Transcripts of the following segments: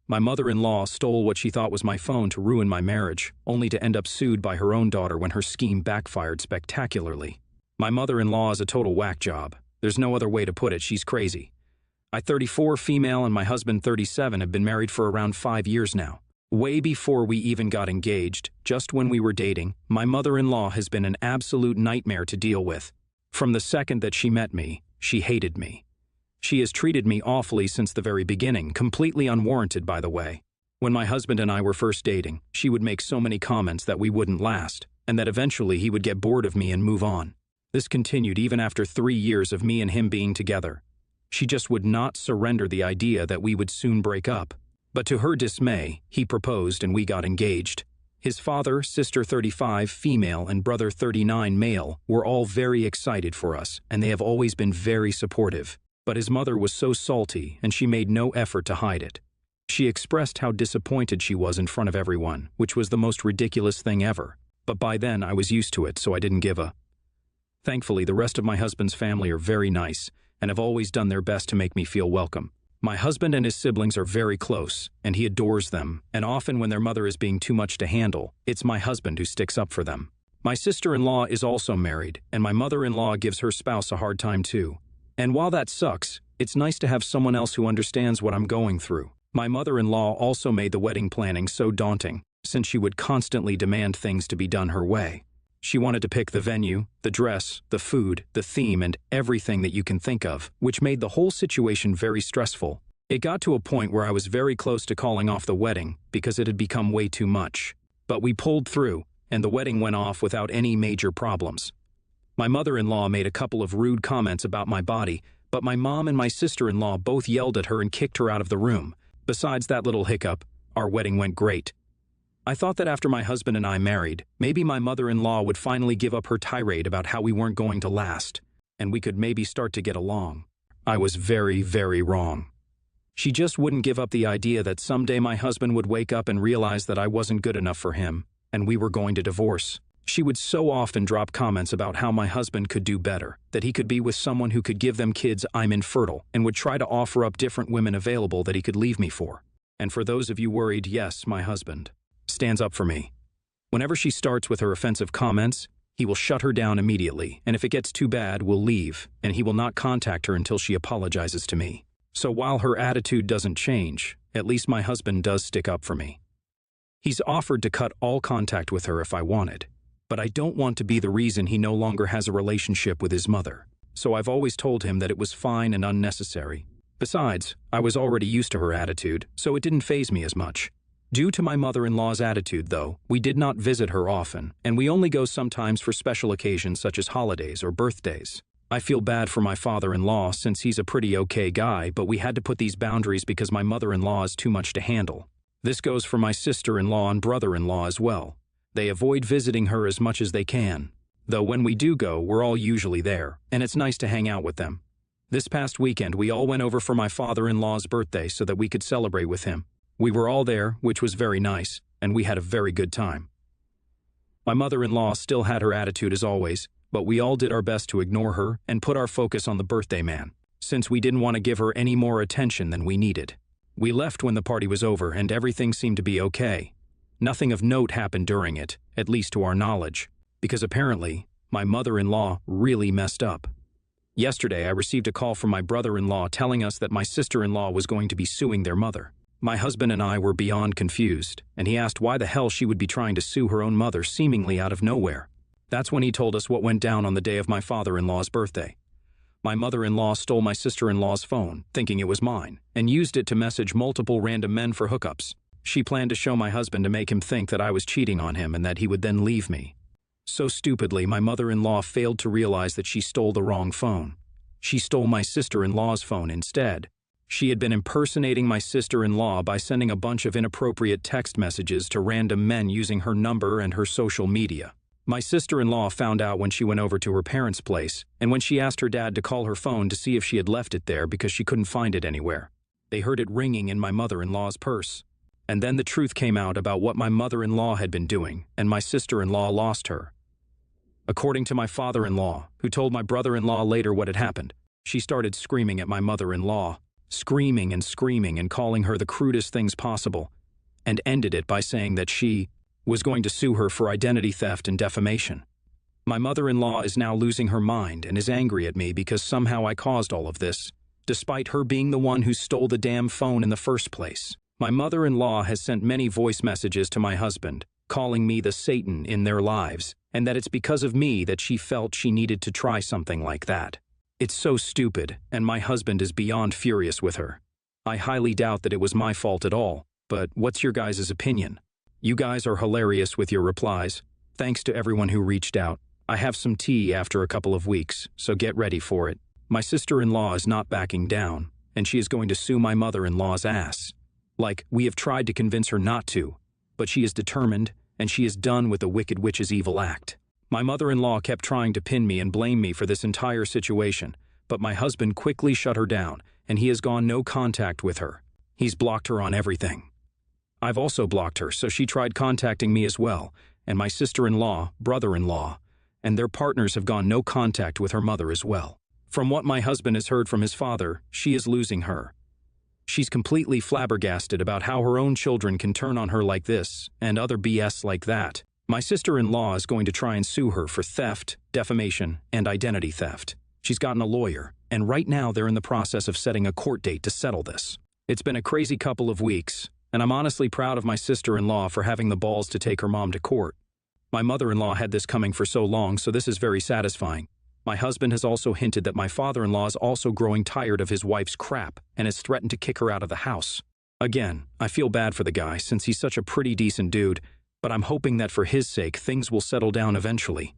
My mother-in-law stole what she thought was my phone to ruin my marriage, only to end up sued by her own daughter when her scheme backfired spectacularly. My mother-in-law is a total whack job. There's no other way to put it, she's crazy. I, 34, female, and my husband, 37, have been married for around 5 years now. Way before we even got engaged, just when we were dating, my mother-in-law has been an absolute nightmare to deal with. From the second that she met me, she hated me. She has treated me awfully since the very beginning, completely unwarranted, by the way. When my husband and I were first dating, she would make so many comments that we wouldn't last, and that eventually he would get bored of me and move on. This continued even after 3 years of me and him being together. She just would not surrender the idea that we would soon break up. But to her dismay, he proposed and we got engaged. His father, sister 35, female, and brother 39, male, were all very excited for us, and they have always been very supportive. But his mother was so salty, and she made no effort to hide it. She expressed how disappointed she was in front of everyone, which was the most ridiculous thing ever. But by then, I was used to it, so I didn't give a. Thankfully, the rest of my husband's family are very nice, and have always done their best to make me feel welcome. My husband and his siblings are very close, and he adores them, and often when their mother is being too much to handle, it's my husband who sticks up for them. My sister-in-law is also married, and my mother-in-law gives her spouse a hard time too. And while that sucks, it's nice to have someone else who understands what I'm going through. My mother-in-law also made the wedding planning so daunting, since she would constantly demand things to be done her way. She wanted to pick the venue, the dress, the food, the theme, and everything that you can think of, which made the whole situation very stressful. It got to a point where I was very close to calling off the wedding because it had become way too much. But we pulled through, and the wedding went off without any major problems. My mother-in-law made a couple of rude comments about my body, but my mom and my sister-in-law both yelled at her and kicked her out of the room. Besides that little hiccup, our wedding went great. I thought that after my husband and I married, maybe my mother-in-law would finally give up her tirade about how we weren't going to last, and we could maybe start to get along. I was very, very wrong. She just wouldn't give up the idea that someday my husband would wake up and realize that I wasn't good enough for him, and we were going to divorce. She would so often drop comments about how my husband could do better, that he could be with someone who could give them kids, I'm infertile, and would try to offer up different women available that he could leave me for. And for those of you worried, yes, my husband stands up for me. Whenever she starts with her offensive comments, he will shut her down immediately, and if it gets too bad, will leave, and he will not contact her until she apologizes to me. So while her attitude doesn't change, at least my husband does stick up for me. He's offered to cut all contact with her if I wanted. But I don't want to be the reason he no longer has a relationship with his mother, so I've always told him that it was fine and unnecessary. Besides, I was already used to her attitude, so it didn't faze me as much. Due to my mother-in-law's attitude, though, we did not visit her often, and we only go sometimes for special occasions such as holidays or birthdays. I feel bad for my father-in-law since he's a pretty okay guy, but we had to put these boundaries because my mother-in-law is too much to handle. This goes for my sister-in-law and brother-in-law as well. They avoid visiting her as much as they can. Though when we do go, we're all usually there, and it's nice to hang out with them. This past weekend, we all went over for my father-in-law's birthday so that we could celebrate with him. We were all there, which was very nice, and we had a very good time. My mother-in-law still had her attitude as always, but we all did our best to ignore her and put our focus on the birthday man, since we didn't want to give her any more attention than we needed. We left when the party was over and everything seemed to be okay. Nothing of note happened during it, at least to our knowledge, because apparently, my mother-in-law really messed up. Yesterday, I received a call from my brother-in-law telling us that my sister-in-law was going to be suing their mother. My husband and I were beyond confused, and he asked why the hell she would be trying to sue her own mother seemingly out of nowhere. That's when he told us what went down on the day of my father-in-law's birthday. My mother-in-law stole my sister-in-law's phone, thinking it was mine, and used it to message multiple random men for hookups. She planned to show my husband to make him think that I was cheating on him and that he would then leave me. So stupidly, my mother-in-law failed to realize that she stole the wrong phone. She stole my sister-in-law's phone instead. She had been impersonating my sister-in-law by sending a bunch of inappropriate text messages to random men using her number and her social media. My sister-in-law found out when she went over to her parents' place, and when she asked her dad to call her phone to see if she had left it there because she couldn't find it anywhere. They heard it ringing in my mother-in-law's purse. And then the truth came out about what my mother-in-law had been doing, and my sister-in-law lost her. According to my father-in-law, who told my brother-in-law later what had happened, she started screaming at my mother-in-law, screaming and screaming and calling her the crudest things possible, and ended it by saying that she was going to sue her for identity theft and defamation. My mother-in-law is now losing her mind and is angry at me because somehow I caused all of this, despite her being the one who stole the damn phone in the first place. My mother-in-law has sent many voice messages to my husband, calling me the Satan in their lives, and that it's because of me that she felt she needed to try something like that. It's so stupid, and my husband is beyond furious with her. I highly doubt that it was my fault at all, but what's your guys' opinion? You guys are hilarious with your replies. Thanks to everyone who reached out. I have some tea after a couple of weeks, so get ready for it. My sister-in-law is not backing down, and she is going to sue my mother-in-law's ass. Like, we have tried to convince her not to, but she is determined, and she is done with the wicked witch's evil act. My mother-in-law kept trying to pin me and blame me for this entire situation, but my husband quickly shut her down, and he has gone no contact with her. He's blocked her on everything. I've also blocked her, so she tried contacting me as well, and my sister-in-law, brother-in-law, and their partners have gone no contact with her mother as well. From what my husband has heard from his father, she is losing her. She's completely flabbergasted about how her own children can turn on her like this, and other BS like that. My sister-in-law is going to try and sue her for theft, defamation, and identity theft. She's gotten a lawyer, and right now they're in the process of setting a court date to settle this. It's been a crazy couple of weeks, and I'm honestly proud of my sister-in-law for having the balls to take her mom to court. My mother-in-law had this coming for so long, so this is very satisfying. My husband has also hinted that my father-in-law is also growing tired of his wife's crap and has threatened to kick her out of the house. Again, I feel bad for the guy since he's such a pretty decent dude, but I'm hoping that for his sake things will settle down eventually.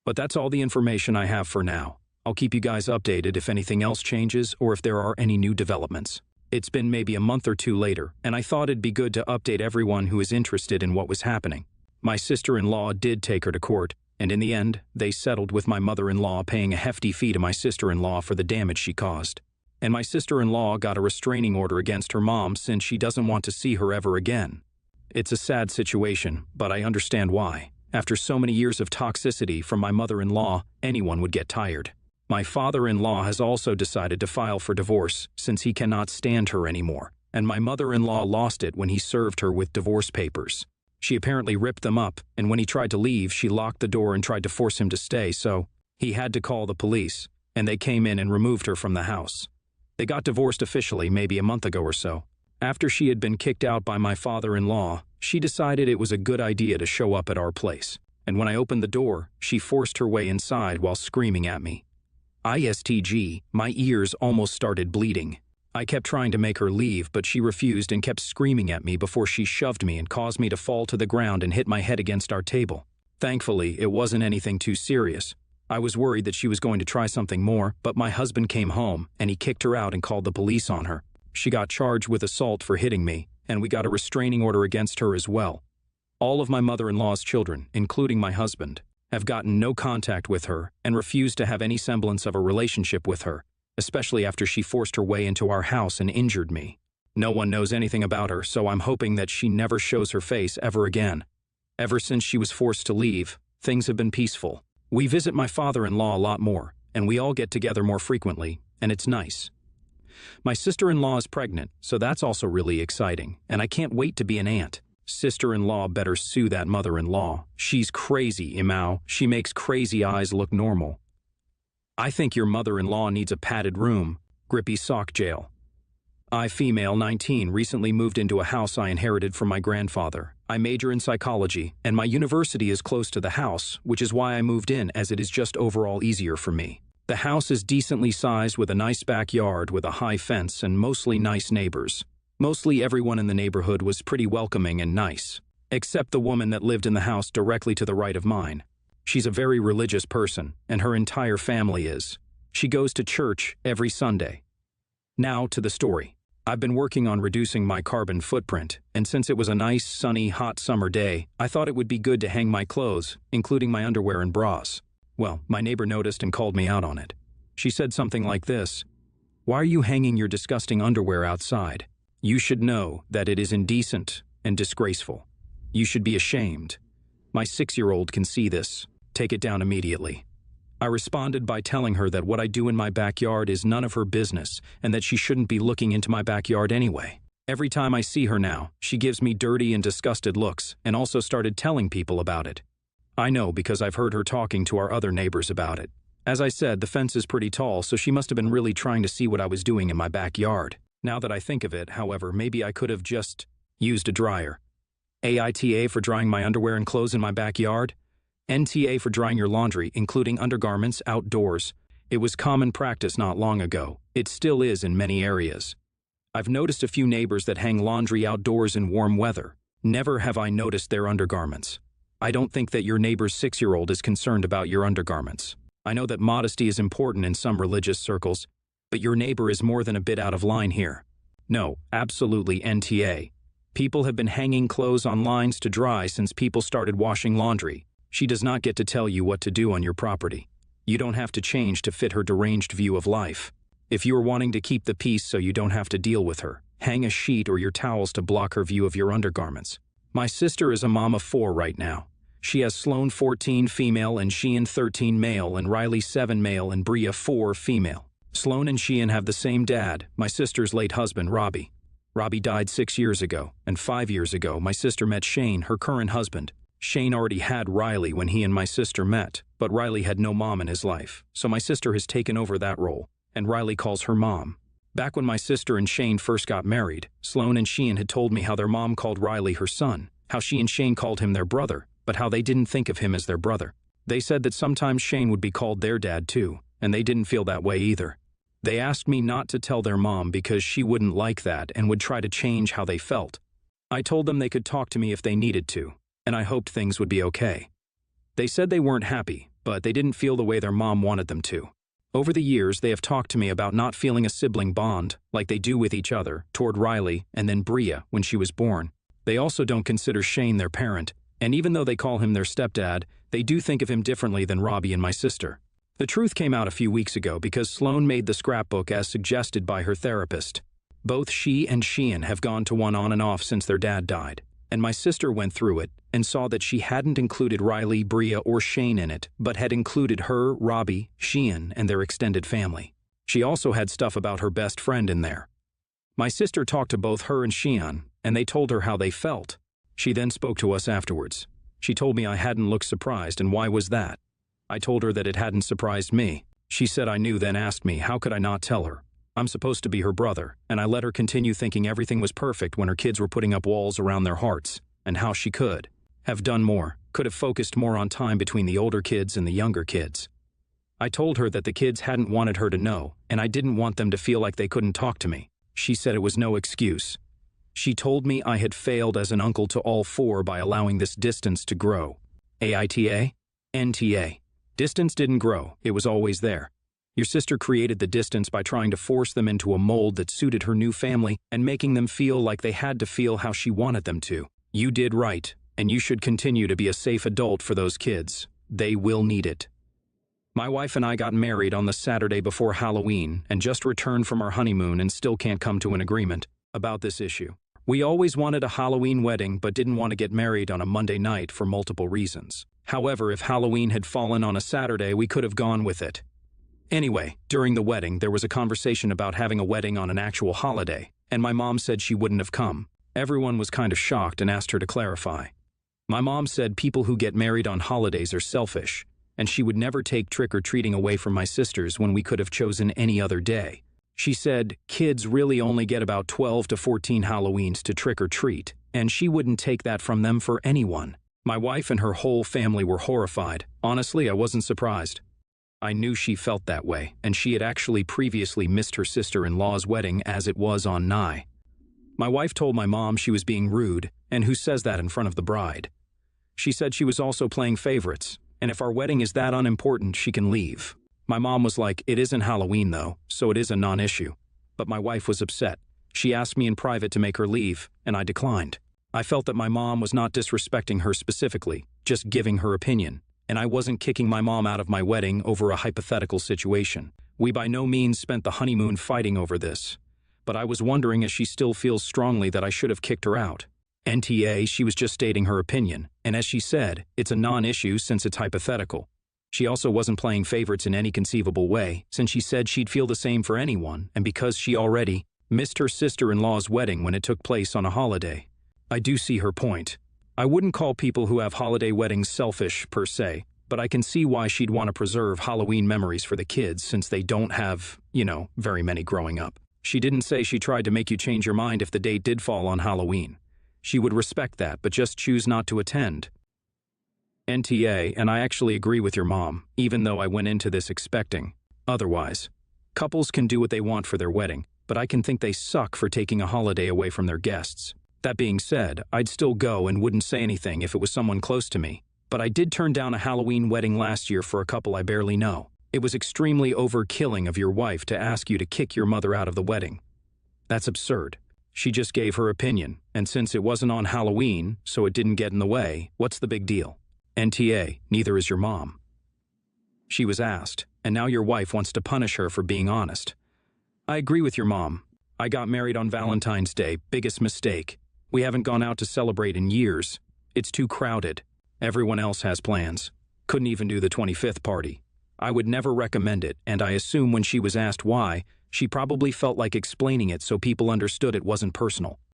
But that's all the information I have for now. I'll keep you guys updated if anything else changes or if there are any new developments. It's been maybe a month or two later, and I thought it'd be good to update everyone who is interested in what was happening. My sister-in-law did take her to court, and in the end, they settled with my mother-in-law paying a hefty fee to my sister-in-law for the damage she caused. And my sister-in-law got a restraining order against her mom since she doesn't want to see her ever again. It's a sad situation, but I understand why. After so many years of toxicity from my mother-in-law, anyone would get tired. My father-in-law has also decided to file for divorce since he cannot stand her anymore, and my mother-in-law lost it when he served her with divorce papers. She apparently ripped them up, and when he tried to leave, she locked the door and tried to force him to stay, so he had to call the police, and they came in and removed her from the house. They got divorced officially maybe a month ago or so. After she had been kicked out by my father-in-law, she decided it was a good idea to show up at our place, and when I opened the door, she forced her way inside while screaming at me. ISTG, my ears almost started bleeding. I kept trying to make her leave, but she refused and kept screaming at me before she shoved me and caused me to fall to the ground and hit my head against our table. Thankfully, it wasn't anything too serious. I was worried that she was going to try something more, but my husband came home, and he kicked her out and called the police on her. She got charged with assault for hitting me, and we got a restraining order against her as well. All of my mother-in-law's children, including my husband, have gotten no contact with her and refused to have any semblance of a relationship with her, especially after she forced her way into our house and injured me. No one knows anything about her, so I'm hoping that she never shows her face ever again. Ever since she was forced to leave, things have been peaceful. We visit my father-in-law a lot more, and we all get together more frequently, and it's nice. My sister-in-law is pregnant, so that's also really exciting, and I can't wait to be an aunt. Sister-in-law better sue that mother-in-law. She's crazy, Imao. She makes crazy eyes look normal. I think your mother-in-law needs a padded room. Grippy sock jail. I, female, 19, recently moved into a house I inherited from my grandfather. I major in psychology, and my university is close to the house, which is why I moved in, as it is just overall easier for me. The house is decently sized with a nice backyard with a high fence and mostly nice neighbors. Mostly everyone in the neighborhood was pretty welcoming and nice, except the woman that lived in the house directly to the right of mine. She's a very religious person, and her entire family is. She goes to church every Sunday. Now to the story. I've been working on reducing my carbon footprint, and since it was a nice, sunny, hot summer day, I thought it would be good to hang my clothes, including my underwear and bras. Well, my neighbor noticed and called me out on it. She said something like this: "Why are you hanging your disgusting underwear outside? You should know that it is indecent and disgraceful. You should be ashamed. My 6-year-old can see this. Take it down immediately." I responded by telling her that what I do in my backyard is none of her business and that she shouldn't be looking into my backyard anyway. Every time I see her now, she gives me dirty and disgusted looks and also started telling people about it. I know because I've heard her talking to our other neighbors about it. As I said, the fence is pretty tall, so she must have been really trying to see what I was doing in my backyard. Now that I think of it, however, maybe I could have just used a dryer. AITA for drying my underwear and clothes in my backyard. NTA for drying your laundry, including undergarments, outdoors. It was common practice not long ago. It still is in many areas. I've noticed a few neighbors that hang laundry outdoors in warm weather. Never have I noticed their undergarments. I don't think that your neighbor's 6-year-old is concerned about your undergarments. I know that modesty is important in some religious circles, but your neighbor is more than a bit out of line here. No, absolutely NTA. People have been hanging clothes on lines to dry since people started washing laundry. She does not get to tell you what to do on your property. You don't have to change to fit her deranged view of life. If you are wanting to keep the peace so you don't have to deal with her, hang a sheet or your towels to block her view of your undergarments. My sister is a mom of 4 right now. She has Sloan 14 female and Sheehan 13 male and Riley 7 male and Bria 4 female. Sloan and Sheehan have the same dad, my sister's late husband, Robbie. Robbie died 6 years ago, and 5 years ago my sister met Shane, her current husband. Shane already had Riley when he and my sister met, but Riley had no mom in his life, so my sister has taken over that role, and Riley calls her mom. Back when my sister and Shane first got married, Sloan and Sheehan had told me how their mom called Riley her son, how she and Shane called him their brother, but how they didn't think of him as their brother. They said that sometimes Shane would be called their dad too, and they didn't feel that way either. They asked me not to tell their mom because she wouldn't like that and would try to change how they felt. I told them they could talk to me if they needed to, and I hoped things would be okay. They said they weren't happy, but they didn't feel the way their mom wanted them to. Over the years, they have talked to me about not feeling a sibling bond, like they do with each other, toward Riley and then Bria when she was born. They also don't consider Shane their parent, and even though they call him their stepdad, they do think of him differently than Robbie and my sister. The truth came out a few weeks ago because Sloan made the scrapbook as suggested by her therapist. Both she and Sheehan have gone to one on and off since their dad died, and my sister went through it and saw that she hadn't included Riley, Bria, or Shane in it, but had included her, Robbie, Sheehan, and their extended family. She also had stuff about her best friend in there. My sister talked to both her and Sheehan, and they told her how they felt. She then spoke to us afterwards. She told me I hadn't looked surprised, and why was that? I told her that it hadn't surprised me. She said I knew, then asked me how could I not tell her. I'm supposed to be her brother, and I let her continue thinking everything was perfect when her kids were putting up walls around their hearts, and how she could have done more, could have focused more on time between the older kids and the younger kids. I told her that the kids hadn't wanted her to know, and I didn't want them to feel like they couldn't talk to me. She said it was no excuse. She told me I had failed as an uncle to all 4 by allowing this distance to grow. AITA? NTA. Distance didn't grow, it was always there. Your sister created the distance by trying to force them into a mold that suited her new family and making them feel like they had to feel how she wanted them to. You did right, and you should continue to be a safe adult for those kids. They will need it. My wife and I got married on the Saturday before Halloween and just returned from our honeymoon and still can't come to an agreement about this issue. We always wanted a Halloween wedding but didn't want to get married on a Monday night for multiple reasons. However, if Halloween had fallen on a Saturday, we could have gone with it. Anyway, during the wedding, there was a conversation about having a wedding on an actual holiday, and my mom said she wouldn't have come. Everyone was kind of shocked and asked her to clarify. My mom said people who get married on holidays are selfish, and she would never take trick-or-treating away from my sisters when we could have chosen any other day. She said kids really only get about 12 to 14 Halloweens to trick-or-treat, and she wouldn't take that from them for anyone. My wife and her whole family were horrified. Honestly, I wasn't surprised. I knew she felt that way, and she had actually previously missed her sister-in-law's wedding as it was on Nye. My wife told my mom she was being rude, and who says that in front of the bride? She said she was also playing favorites, and if our wedding is that unimportant, she can leave. My mom was like, it isn't Halloween though, so it is a non-issue. But my wife was upset. She asked me in private to make her leave, and I declined. I felt that my mom was not disrespecting her specifically, just giving her opinion, and I wasn't kicking my mom out of my wedding over a hypothetical situation. We by no means spent the honeymoon fighting over this, but I was wondering if she still feels strongly that I should have kicked her out. NTA, she was just stating her opinion, and as she said, it's a non-issue since it's hypothetical. She also wasn't playing favorites in any conceivable way, since she said she'd feel the same for anyone, and because she already missed her sister-in-law's wedding when it took place on a holiday. I do see her point. I wouldn't call people who have holiday weddings selfish, per se, but I can see why she'd want to preserve Halloween memories for the kids since they don't have, very many growing up. She didn't say she tried to make you change your mind if the date did fall on Halloween. She would respect that, but just choose not to attend. NTA, and I actually agree with your mom, even though I went into this expecting otherwise. Couples can do what they want for their wedding, but I can think they suck for taking a holiday away from their guests. That being said, I'd still go and wouldn't say anything if it was someone close to me. But I did turn down a Halloween wedding last year for a couple I barely know. It was extremely overkilling of your wife to ask you to kick your mother out of the wedding. That's absurd. She just gave her opinion, and since it wasn't on Halloween, so it didn't get in the way, what's the big deal? NTA, neither is your mom. She was asked, and now your wife wants to punish her for being honest. I agree with your mom. I got married on Valentine's Day, biggest mistake. We haven't gone out to celebrate in years. It's too crowded. Everyone else has plans. Couldn't even do the 25th party. I would never recommend it, and I assume when she was asked why, she probably felt like explaining it so people understood it wasn't personal.